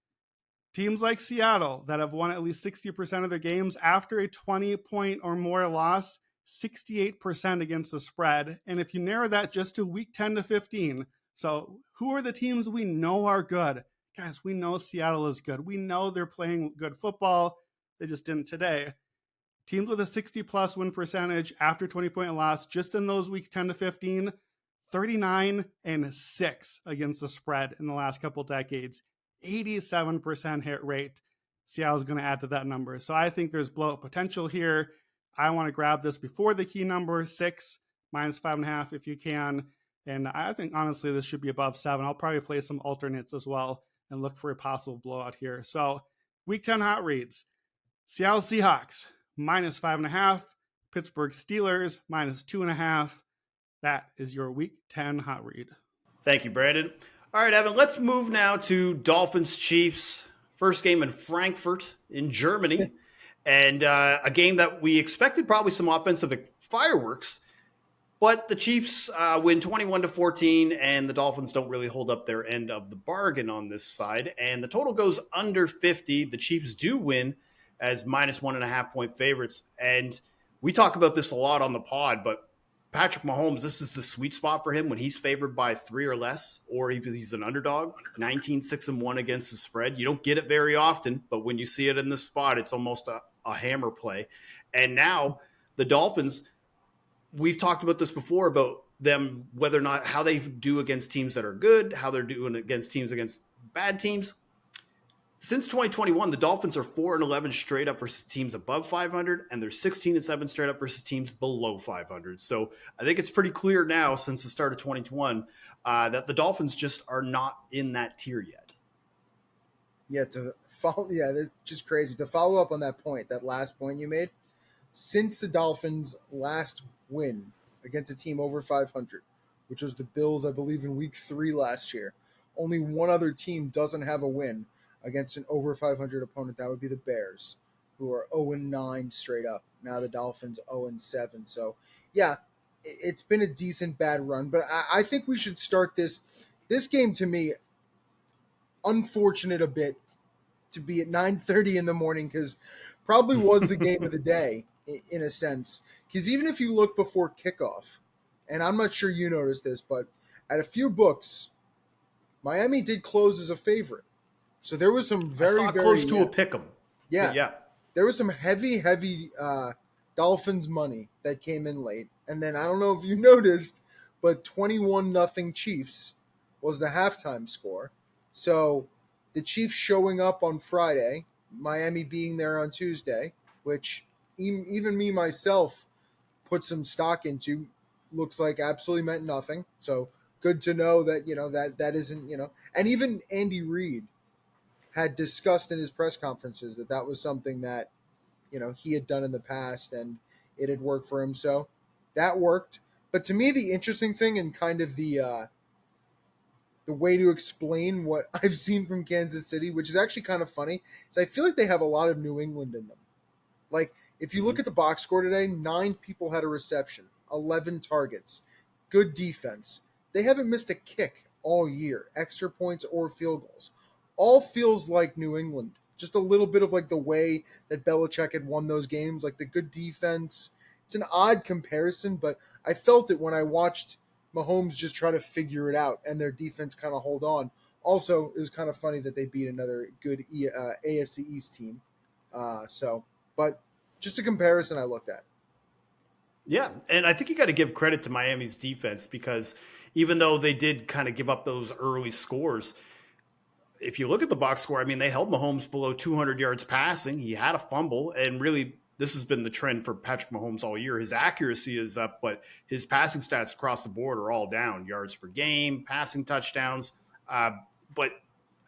Teams like Seattle that have won at least 60% of their games after a 20-point or more loss, 68% against the spread. And if you narrow that just to week 10 to 15, so who are the teams we know are good? Guys, we know Seattle is good. We know they're playing good football. They just didn't today. Teams with a 60-plus win percentage after 20-point loss, just in those weeks 10 to 15, 39 and 6 against the spread in the last couple decades. 87% hit rate. Seattle's going to add to that number. So I think there's blowout potential here. I want to grab this before the key number, 6, minus 5.5 if you can. And I think, honestly, this should be above 7. I'll probably play some alternates as well and look for a possible blowout here. So week 10 hot reads. Seattle Seahawks, minus 5.5. Pittsburgh Steelers, minus 2.5. That is your week 10 hot read. Thank you, Brandon. All right, Evan, let's move now to Dolphins Chiefs. First game in Frankfurt in Germany. And a game that we expected probably some offensive fireworks. But the Chiefs win 21-14, and the Dolphins don't really hold up their end of the bargain on this side. And the total goes under 50. The Chiefs do win as minus 1.5 point favorites. And we talk about this a lot on the pod, but Patrick Mahomes, this is the sweet spot for him when he's favored by 3 or less, or if he's an underdog. 19-6-1 against the spread. You don't get it very often, but when you see it in this spot, it's almost a hammer play. And now the Dolphins, we've talked about this before about them, whether or not how they do against teams that are good, how they're doing against teams against bad teams. Since 2021, the Dolphins are 4-11 straight up versus teams above 500, and they're 16-7 straight up versus teams below 500. So I think it's pretty clear now since the start of 2021 that the Dolphins just are not in that tier yet. Yeah, that's just crazy. To follow up on that point, that last point you made, since the Dolphins' last win against a team over 500, which was the Bills, I believe, in week 3 last year, only one other team doesn't have a win against an over 500 opponent. That would be the Bears, who are 0-9 straight up. Now the Dolphins 0-7. So, yeah, it's been a decent bad run. But I think we should start this game, to me, unfortunate a bit to be at 9:30 in the morning, because probably was the game of the day in a sense. Because even if you look before kickoff, and I'm not sure you noticed this, but at a few books, Miami did close as a favorite. So there was some very close to a pick 'em. Yeah. There was some heavy Dolphins money that came in late. And then I don't know if you noticed, but 21-0 Chiefs was the halftime score. So the Chiefs showing up on Friday, Miami being there on Tuesday, which even me myself put some stock into, looks like absolutely meant nothing. So good to know that, that isn't, and even Andy Reid had discussed in his press conferences that was something that, he had done in the past and it had worked for him. So that worked. But to me, the interesting thing and kind of the way to explain what I've seen from Kansas City, which is actually kind of funny, is I feel like they have a lot of New England in them. Like, if you look at the box score today, 9 people had a reception, 11 targets, good defense. They haven't missed a kick all year, extra points or field goals. All feels like New England. Just a little bit of like the way that Belichick had won those games, like the good defense, it's an odd comparison, but I felt it when I watched Mahomes just try to figure it out and their defense kind of hold on. Also, it was kind of funny that they beat another good AFC East team. But just a comparison I looked at. Yeah, and I think you got to give credit to Miami's defense because even though they did kind of give up those early scores, if you look at the box score, I mean, they held Mahomes below 200 yards passing. He had a fumble, and really, this has been the trend for Patrick Mahomes all year. His accuracy is up, but his passing stats across the board are all down. Yards per game, passing touchdowns. But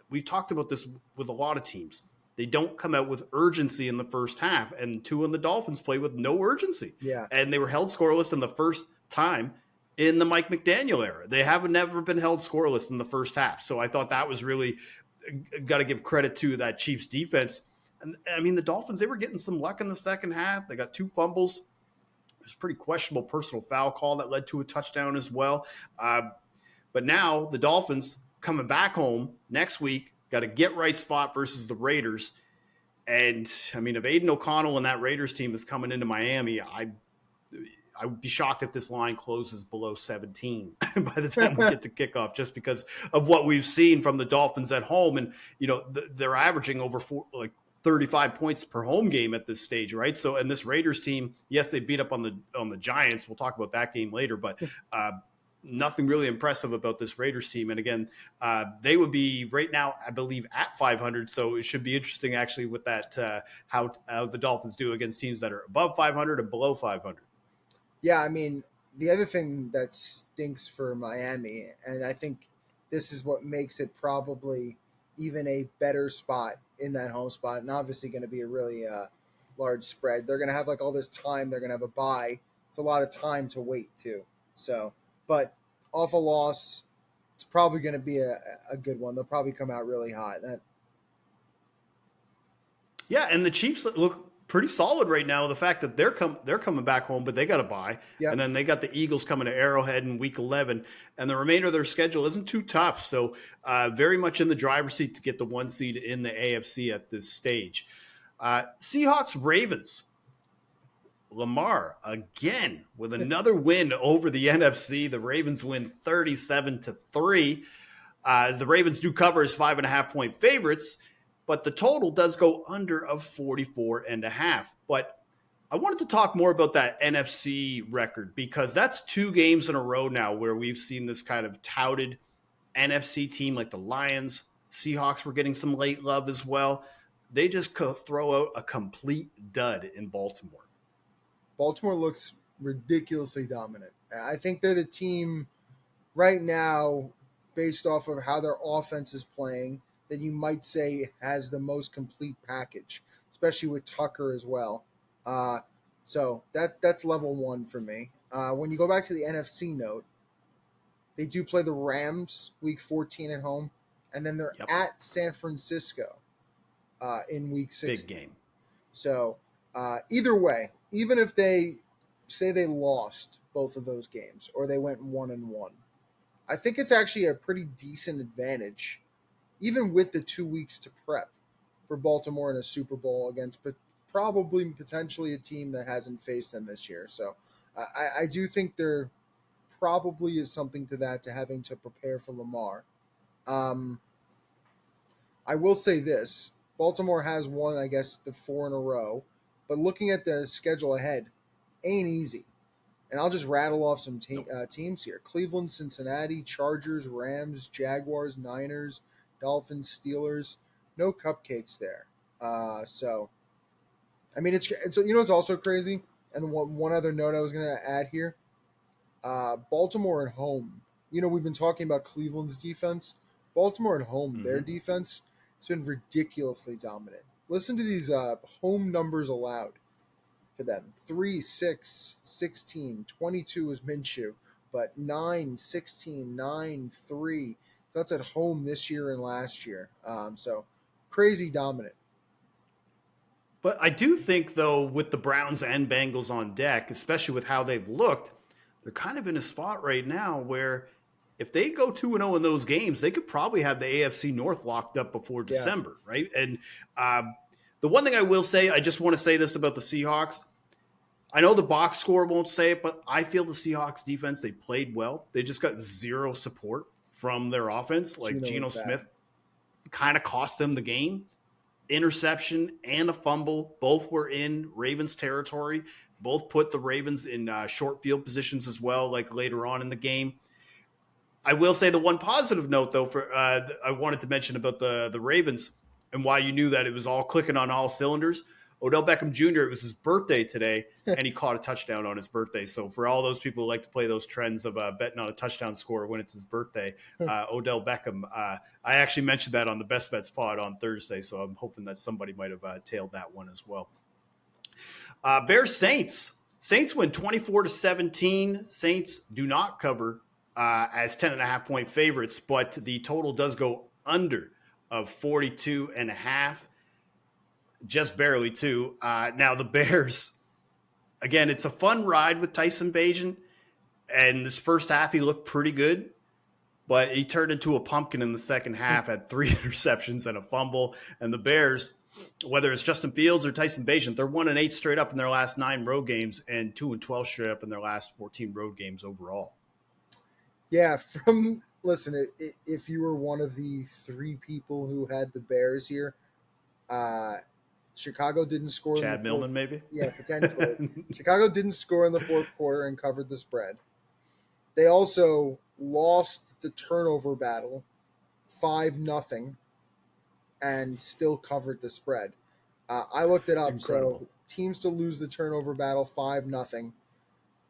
we've talked about this with a lot of teams. They don't come out with urgency in the first half, and Tua and the Dolphins play with no urgency. Yeah. And they were held scoreless in the first time in the Mike McDaniel era. They have never been held scoreless in the first half. So I thought that was really got to give credit to that Chiefs defense. And I mean, the Dolphins, they were getting some luck in the second half. They got 2 fumbles. It was a pretty questionable personal foul call that led to a touchdown as well. But now the Dolphins coming back home next week, got a get-right spot versus the Raiders. And, I mean, if Aiden O'Connell and that Raiders team is coming into Miami, I would be shocked if this line closes below 17 by the time we get to kickoff, just because of what we've seen from the Dolphins at home. And, you know, they're averaging over 35 points per home game at this stage, right? So, and this Raiders team, yes, they beat up on the Giants. We'll talk about that game later, but nothing really impressive about this Raiders team. And again, they would be right now, I believe, at 500. So it should be interesting actually with that, how the Dolphins do against teams that are above 500 and below 500. Yeah, I mean, the other thing that stinks for Miami, and I think this is what makes it probably even a better spot in that home spot, and obviously going to be a really large spread. They're going to have like all this time. They're going to have a bye. It's a lot of time to wait too. So, but off a loss, it's probably going to be a good one. They'll probably come out really hot. Yeah, and the Chiefs look pretty solid right now. The fact that they're coming back home, but they got a bye, and then they got the Eagles coming to Arrowhead in Week 11, and the remainder of their schedule isn't too tough. So very much in the driver's seat to get the 1 seed in the AFC at this stage. Seahawks Ravens. Lamar again with another win over the NFC. The Ravens win 37-3. The Ravens do cover as 5.5-point favorites, but the total does go under of 44.5. But I wanted to talk more about that NFC record because that's 2 games in a row now where we've seen this kind of touted NFC team like the Lions. Seahawks were getting some late love as well. They just throw out a complete dud in Baltimore. Baltimore looks ridiculously dominant. I think they're the team right now, based off of how their offense is playing, that you might say has the most complete package, especially with Tucker as well. So that's level 1 for me. When you go back to the NFC note, they do play the Rams Week 14 at home, and then they're at San Francisco in Week 16. Big game. So either way, even if they say they lost both of those games or they went 1-1, I think it's actually a pretty decent advantage, even with the 2 weeks to prep for Baltimore in a Super Bowl against probably potentially a team that hasn't faced them this year. So I do think there probably is something to that, to having to prepare for Lamar. I will say this. Baltimore has won, I guess, the 4 in a row. But looking at the schedule ahead, ain't easy. And I'll just rattle off some teams here. Cleveland, Cincinnati, Chargers, Rams, Jaguars, Niners, Dolphins, Steelers. No cupcakes there. So, I mean, it's you know what's also crazy? And one other note I was going to add here. Baltimore at home. You know, we've been talking about Cleveland's defense. Baltimore at home, their defense has been ridiculously dominant. Listen to these home numbers allowed for them. 3, 6, 16, 22 is Minshew, but 9, 16, 9, 3. That's at home this year and last year. So crazy dominant. But I do think, though, with the Browns and Bengals on deck, especially with how they've looked, they're kind of in a spot right now where if they go 2-0 in those games, they could probably have the AFC North locked up before December, right? And the one thing I will say, I just want to say this about the Seahawks. I know the box score won't say it, but I feel the Seahawks defense, they played well. They just got zero support from their offense. Like Geno Smith kind of cost them the game. Interception and a fumble. Both were in Ravens territory. Both put the Ravens in short field positions as well, like later on in the game. I will say the one positive note, though, for I wanted to mention about the Ravens and why you knew that it was all clicking on all cylinders. Odell Beckham Jr., it was his birthday today, and he caught a touchdown on his birthday. So for all those people who like to play those trends of betting on a touchdown score when it's his birthday, Odell Beckham, I actually mentioned that on the Best Bets pod on Thursday, so I'm hoping that somebody might have tailed that one as well. Bears Saints. Saints win 24-17. Saints do not cover as 10.5-point favorites, but the total does go under of 42.5. Just barely, too. Now, the Bears, again, it's a fun ride with Tyson Bagent. And this first half, he looked pretty good. But he turned into a pumpkin in the second half, had 3 interceptions and a fumble. And the Bears, whether it's Justin Fields or Tyson Bagent, they're 1-8 straight up in their last 9 road games and 2-12 straight up in their last 14 road games overall. Yeah, listen, if you were one of the 3 people who had the Bears here, Chicago didn't score. Chad Millman, maybe? Yeah, potentially. Chicago didn't score in the fourth quarter and covered the spread. They also lost the turnover battle 5-0 and still covered the spread. I looked it up. Incredible. So teams to lose the turnover battle 5-0,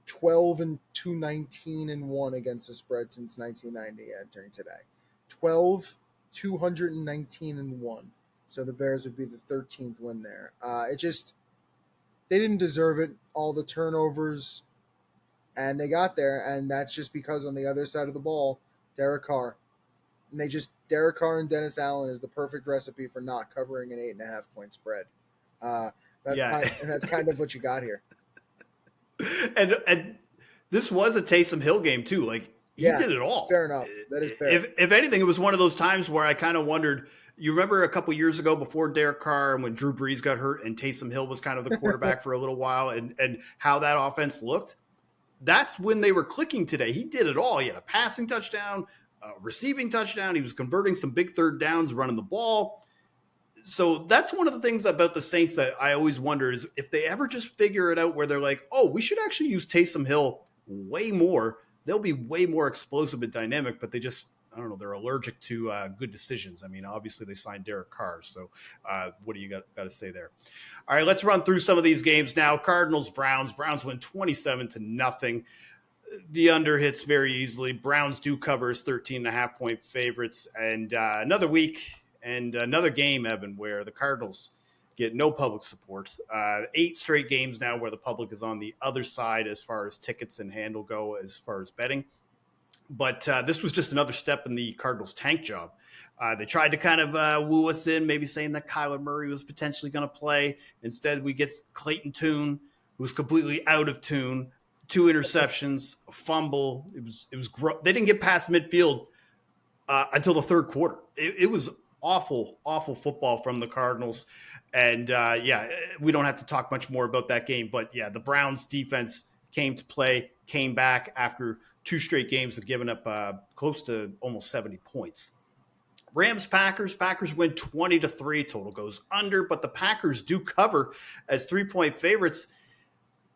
12-219-1 against the spread since 1990 entering today. 12-219-1. So the Bears would be the 13th win there. They didn't deserve it. All the turnovers, and they got there, and that's just because on the other side of the ball, Derek Carr. And Derek Carr and Dennis Allen is the perfect recipe for not covering an 8.5-point spread. That's kind of what you got here. And this was a Taysom Hill game too. Like he did it all. Fair enough. That is fair. If anything, it was one of those times where I kind of wondered. You remember a couple years ago before Derek Carr and when Drew Brees got hurt and Taysom Hill was kind of the quarterback for a little while and how that offense looked? That's when they were clicking today. He did it all. He had a passing touchdown, a receiving touchdown. He was converting some big third downs, running the ball. So that's one of the things about the Saints that I always wonder is if they ever just figure it out where they're like, oh, we should actually use Taysom Hill way more. They'll be way more explosive and dynamic, but they just, I don't know, they're allergic to good decisions. I mean, obviously they signed Derek Carr. So what do you got to say there? All right, let's run through some of these games now. Cardinals, Browns. Browns win 27-0. The under hits very easily. Browns do cover as 13.5-point favorites. And another week and another game, Evan, where the Cardinals get no public support. 8 straight games now where the public is on the other side as far as tickets and handle go as far as betting. But this was just another step in the Cardinals' tank job. They tried to kind of woo us in, maybe saying that Kyler Murray was potentially going to play. Instead, we get Clayton Tune, who's completely out of tune. 2 interceptions, a fumble. It was they didn't get past midfield until the third quarter. It was awful football from the Cardinals. And we don't have to talk much more about that game. But yeah, the Browns defense came to play, came back after 2 straight games had given up close to almost 70 points. Rams, Packers win 20-3. Total goes under, but the Packers do cover as 3-point favorites.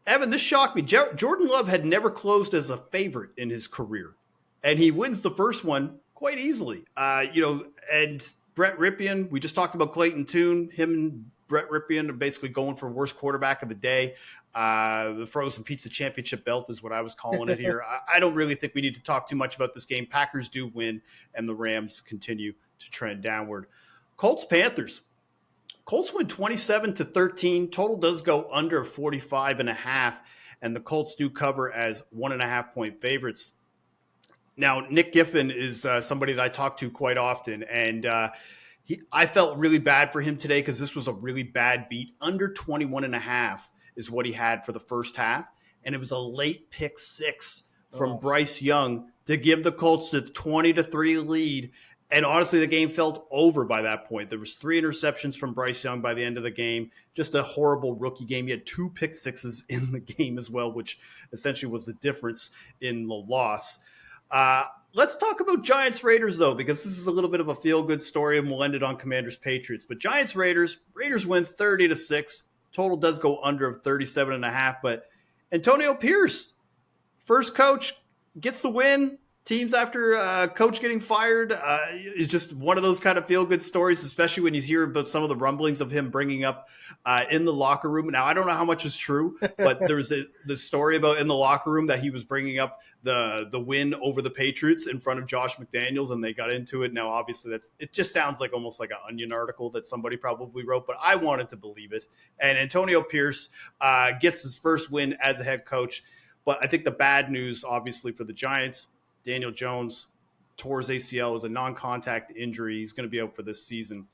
Evan, this shocked me. Jordan Love had never closed as a favorite in his career, and he wins the first one quite easily. And Brett Ripien, we just talked about Clayton Tune. Him and Brett Ripien are basically going for worst quarterback of the day. The Frozen Pizza Championship belt is what I was calling it here. I don't really think we need to talk too much about this game. Packers do win, and the Rams continue to trend downward. Colts, Panthers. Colts win 27-13. Total does go under 45.5, and the Colts do cover as 1.5-point favorites. Now, Nick Giffen is somebody that I talk to quite often, and I felt really bad for him today because this was a really bad beat. Under 21.5 is what he had for the first half, and it was a late pick 6 from Bryce Young to give the Colts the 20-3 lead, And honestly, the game felt over by that point. There was 3 interceptions from Bryce Young by the end of the game. Just a horrible rookie game. He had 2 pick sixes in the game as well, which essentially was the difference in the loss. Let's talk about Giants Raiders, though, because this is a little bit of a feel-good story, and we'll end it on Commanders Patriots. But Giants Raiders win 30-6. Total does go under of 37.5. But Antonio Pierce, first coach, gets the win. Teams after coach getting fired is just one of those kind of feel-good stories, especially when you hear about some of the rumblings of him bringing up in the locker room. Now, I don't know how much is true, but there's the story about in the locker room that he was bringing up the win over the Patriots in front of Josh McDaniels, and they got into it. Now, obviously, it just sounds like almost like an Onion article that somebody probably wrote, but I wanted to believe it. And Antonio Pierce gets his first win as a head coach. But I think the bad news, obviously, for the Giants, Daniel Jones tore his ACL. It was a non-contact injury. He's going to be out for this season.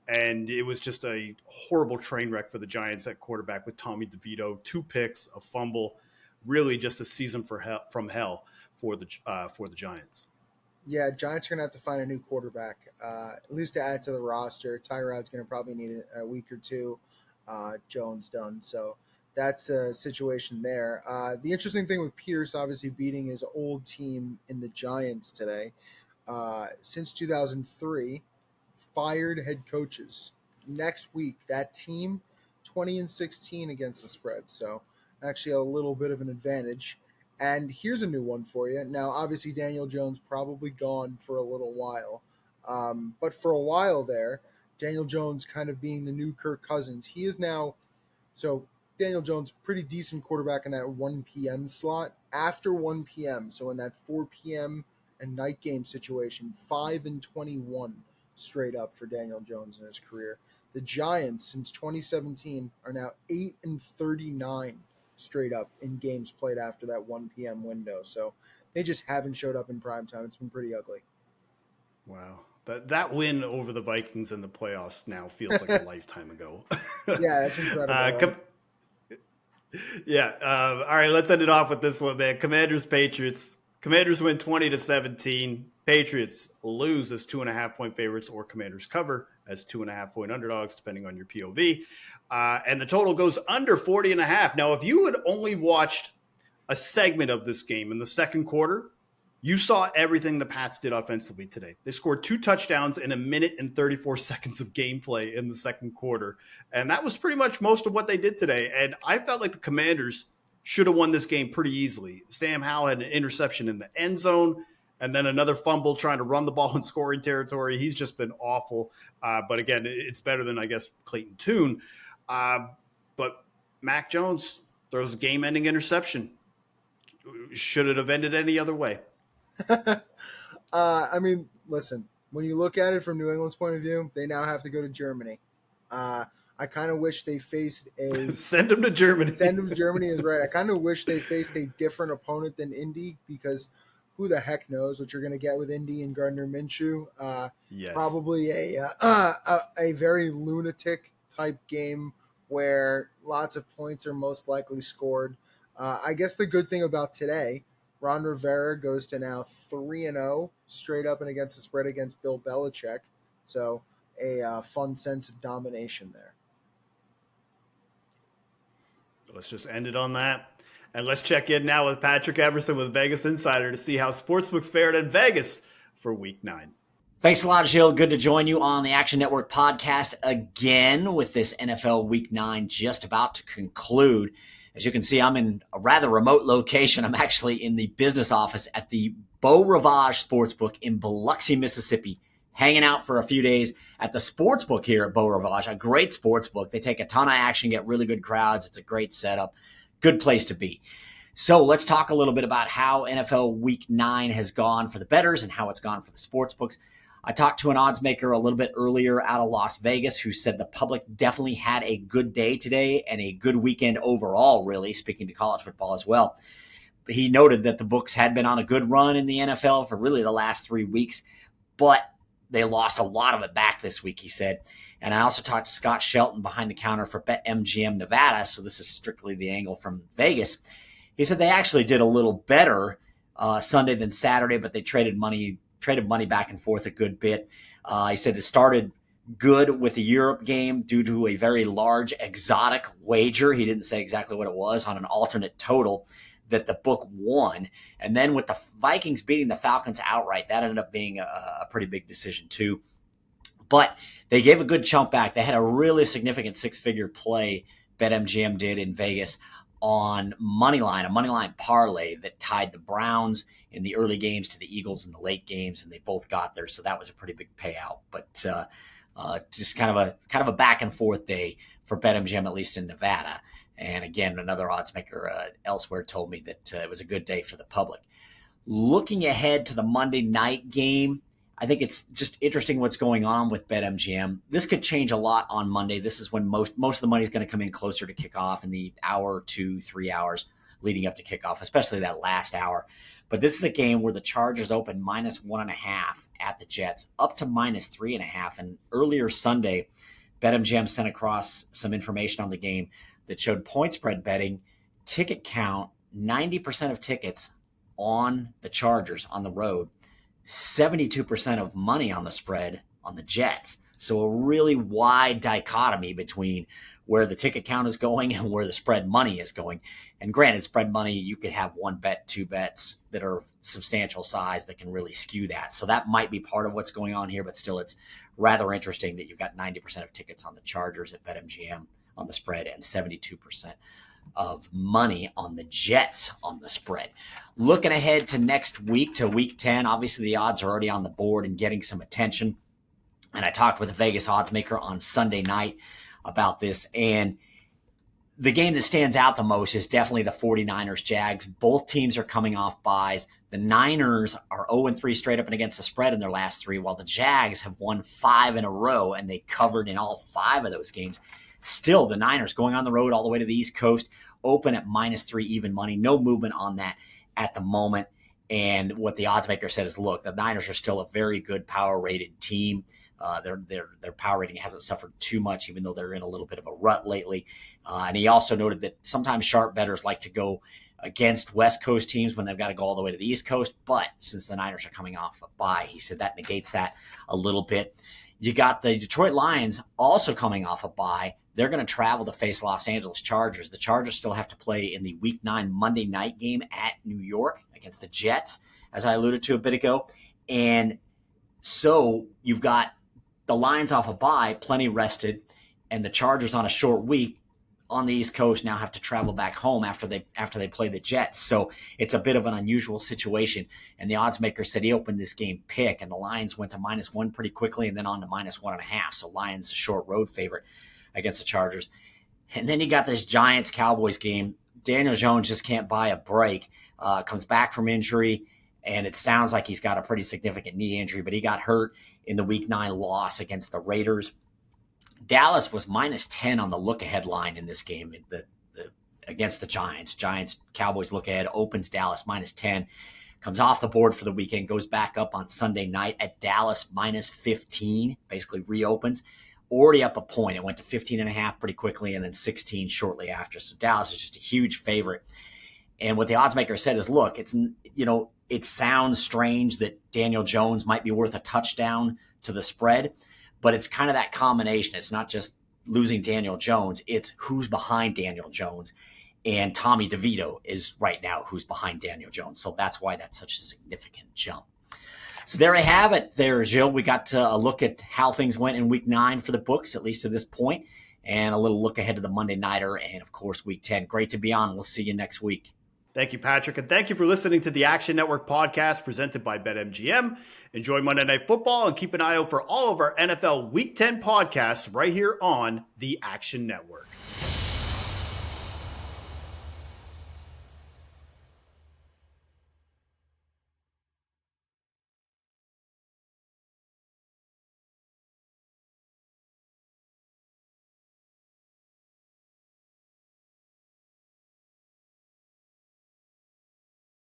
And it was just a horrible train wreck for the Giants at quarterback with Tommy DeVito. 2 picks, a fumble, really just a season from hell for the Giants. Yeah, Giants are going to have to find a new quarterback, at least to add to the roster. Tyrod's going to probably need a week or two. Jones done. So that's the situation there. The interesting thing with Pierce obviously beating his old team in the Giants today, since 2003, fired head coaches. Next week, that team 20-16 against the spread. So actually a little bit of an advantage. And here's a new one for you. Now, obviously, Daniel Jones probably gone for a little while. But for a while there, Daniel Jones kind of being the new Kirk Cousins. He is now – so Daniel Jones, pretty decent quarterback in that 1 p.m. slot. After 1 p.m., so in that 4 p.m. and night game situation, 5-21 straight up for Daniel Jones in his career. The Giants, since 2017, are now 8-39 straight up in games played after that 1 p.m. window. So they just haven't showed up in prime time. It's been pretty ugly. Wow. That win over the Vikings in the playoffs now feels like a lifetime ago. Yeah, that's incredible. Yeah. All right, let's end it off with this one, man. Commanders Patriots. Commanders win 20-17. Patriots lose as 2.5-point favorites, or Commanders cover as 2.5-point underdogs, depending on your POV. And the total goes under 40.5. Now, if you had only watched a segment of this game in the second quarter, you saw everything the Pats did offensively today. They scored 2 touchdowns in 1 minute and 34 seconds of gameplay in the second quarter. And that was pretty much most of what they did today. And I felt like the Commanders should have won this game pretty easily. Sam Howell had an interception in the end zone, and then another fumble trying to run the ball in scoring territory. He's just been awful. But again, it's better than, I guess, Clayton Tune. But Mac Jones throws a game-ending interception. Should it have ended any other way? I mean, listen, when you look at it from New England's point of view, they now have to go to Germany. I kind of wish they faced a... Send them to Germany. Send them to Germany is right. I kind of wish they faced a different opponent than Indy, because who the heck knows what you're going to get with Indy and Gardner Minshew. Yes. Probably a very lunatic type game where lots of points are most likely scored. I guess the good thing about today, Ron Rivera goes to now 3-0 straight up and against the spread against Bill Belichick. So a fun sense of domination there. Let's just end it on that. And let's check in now with Patrick Everson with Vegas Insider to see how Sportsbook's fared in Vegas for Week 9. Thanks a lot, Gilles. Good to join you on the Action Network podcast again with this NFL Week 9 just about to conclude. As you can see, I'm in a rather remote location. I'm actually in the business office at the Beau Rivage Sportsbook in Biloxi, Mississippi, hanging out for a few days at the Sportsbook here at Beau Rivage, a great sportsbook. They take a ton of action, get really good crowds. It's a great setup. Good place to be. So let's talk a little bit about how NFL Week 9 has gone for the bettors and how it's gone for the sportsbooks. I talked to an odds maker a little bit earlier out of Las Vegas who said the public definitely had a good day today and a good weekend overall, really, speaking to college football as well. He noted that the books had been on a good run in the NFL for really the last 3 weeks, but they lost a lot of it back this week, he said. And I also talked to Scott Shelton behind the counter for BetMGM Nevada, so this is strictly the angle from Vegas. He said they actually did a little better Sunday than Saturday, but they traded money traded money back and forth a good bit. He said it started good with the Europe game due to a very large exotic wager. He didn't say exactly what it was on an alternate total that the book won. And then with the Vikings beating the Falcons outright, that ended up being a pretty big decision too. But they gave a good chunk back. They had a really significant six-figure play, BetMGM did in Vegas, on a moneyline parlay that tied the Browns in the early games to the Eagles in the late games, and they both got there. So that was a pretty big payout. But just kind of a back and forth day for BetMGM, at least in Nevada. And again, another odds maker elsewhere told me that it was a good day for the public. Looking ahead to the Monday night game, I think it's just interesting what's going on with BetMGM. This could change a lot on Monday. This is when most of the money is going to come in closer to kickoff in the hour, 2-3 hours leading up to kickoff, especially that last hour. But this is a game where the Chargers open -1.5 at the Jets, up to -3.5. And earlier Sunday, BetMGM sent across some information on the game that showed point spread betting, ticket count, 90% of tickets on the Chargers on the road, 72% of money on the spread on the Jets. So a really wide dichotomy between where the ticket count is going and where the spread money is going. And granted, spread money, you could have one bet, two bets that are substantial size that can really skew that. So that might be part of what's going on here, but still it's rather interesting that you've got 90% of tickets on the Chargers at BetMGM on the spread and 72% of money on the Jets on the spread. Looking ahead to next week, to week 10, obviously the odds are already on the board and getting some attention. And I talked with a Vegas odds maker on Sunday night about this. And the game that stands out the most is definitely the 49ers Jags. Both teams are coming off byes. The Niners are 0-3 straight up and against the spread in their last three, while the Jags have won 5 in a row, and they covered in all 5 of those games. Still, the Niners going on the road all the way to the East Coast, open at -3 even money. No movement on that at the moment. And what the odds maker said is, look, the Niners are still a very good power-rated team. Their power rating hasn't suffered too much, even though they're in a little bit of a rut lately. And he also noted that sometimes sharp bettors like to go against West Coast teams when they've got to go all the way to the East Coast. But since the Niners are coming off a bye, he said that negates that a little bit. You got the Detroit Lions also coming off a bye. They're going to travel to face Los Angeles Chargers. The Chargers still have to play in the Week 9 Monday night game at New York against the Jets, as I alluded to a bit ago. And so you've got the Lions off a bye, plenty rested, and the Chargers on a short week on the East Coast now have to travel back home after they play the Jets. So it's a bit of an unusual situation. And the odds maker said he opened this game pick, and the Lions went to -1 pretty quickly and then on to -1.5. So Lions a short road favorite against the Chargers. And then you got this Giants-Cowboys game. Daniel Jones just can't buy a break. Comes back from injury, and it sounds like he's got a pretty significant knee injury, but he got hurt in the Week 9 loss against the Raiders. Dallas was -10 on the look-ahead line in this game against the Giants. Giants-Cowboys look-ahead opens Dallas -10, comes off the board for the weekend, goes back up on Sunday night at Dallas -15, basically reopens. Already up a point. It went to 15.5 pretty quickly and then 16 shortly after. So Dallas is just a huge favorite. And what the odds maker said is, look, it sounds strange that Daniel Jones might be worth a touchdown to the spread, but it's kind of that combination. It's not just losing Daniel Jones. It's who's behind Daniel Jones. And Tommy DeVito is right now who's behind Daniel Jones. So that's why that's such a significant jump. So there I have it there, Jill. We got a look at how things went in Week 9 for the books, at least to this point, and a little look ahead to the Monday Nighter and, of course, Week 10. Great to be on. We'll see you next week. Thank you, Patrick, and thank you for listening to the Action Network podcast presented by BetMGM. Enjoy Monday Night Football and keep an eye out for all of our NFL Week 10 podcasts right here on the Action Network.